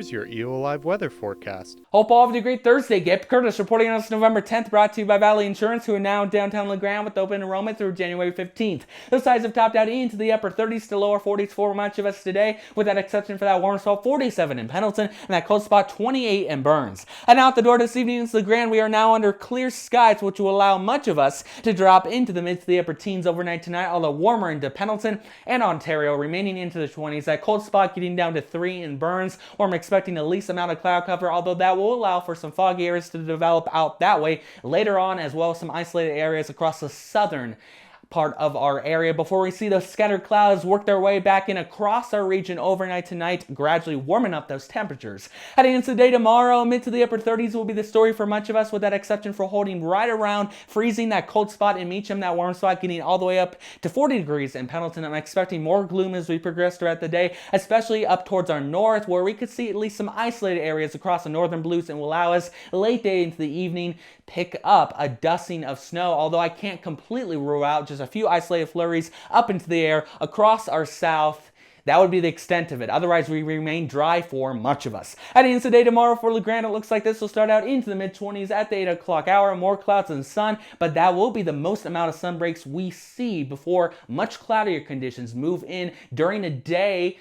here's your EOAlive weather forecast. Hope all having a great Thursday. Gabe Curtis reporting on this November 10th, brought to you by Valley Insurance, who are now in downtown LeGrand with open enrollment through January 15th. Those highs have topped out into the upper 30s to lower 40s for much of us today, with that exception for that warm spot 47 in Pendleton and that cold spot 28 in Burns. And out the door this evening into LeGrand, we are now under clear skies, which will allow much of us to drop into the mid to the upper teens overnight tonight, although warmer into Pendleton and Ontario, remaining into the 20s. That cold spot getting down to 3 in Burns, where I'm expecting the least amount of cloud cover, although that will allow for some foggy areas to develop out that way later on, as well as some isolated areas across the southern part of our area before we see those scattered clouds work their way back in across our region overnight tonight, gradually warming up those temperatures. Heading into the day tomorrow, mid to the upper 30s will be the story for much of us, with that exception for holding right around freezing. That cold spot in Meacham, that warm spot getting all the way up to 40 degrees in Pendleton. I'm expecting more gloom as we progress throughout the day, especially up towards our north, where we could see at least some isolated areas across the northern blues, and will allow us late day into the evening pick up a dusting of snow, although I can't completely rule out just a few isolated flurries up into the air across our south. That would be the extent of it. Otherwise, we remain dry for much of us. Heading into the day tomorrow for LeGrand, it looks like this will start out into the mid-20s at the 8 o'clock hour. More clouds than sun, but that will be the most amount of sun breaks we see before much cloudier conditions move in during the day,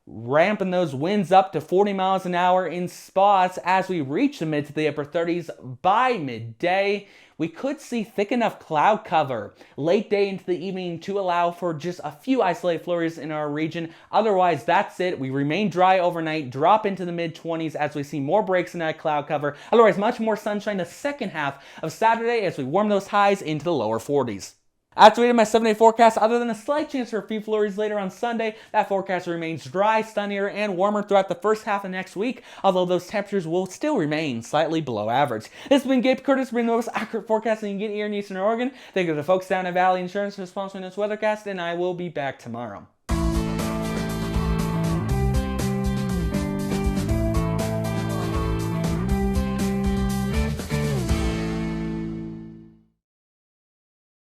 ramping those winds up to 40 miles an hour in spots as we reach the mid to the upper 30s by midday. We could see thick enough cloud cover late day into the evening to allow for just a few isolated flurries in our region. Otherwise, that's it. We remain dry overnight, drop into the mid-20s as we see more breaks in that cloud cover. Otherwise, much more sunshine the second half of Saturday as we warm those highs into the lower 40s. After we did my 7-day forecast, other than a slight chance for a few flurries later on Sunday, that forecast remains dry, sunnier, and warmer throughout the first half of next week, although those temperatures will still remain slightly below average. This has been Gabe Curtis, bringing the most accurate forecasting you can get here in Eastern Oregon. Thank you to the folks down at Valley Insurance for sponsoring this weathercast, and I will be back tomorrow.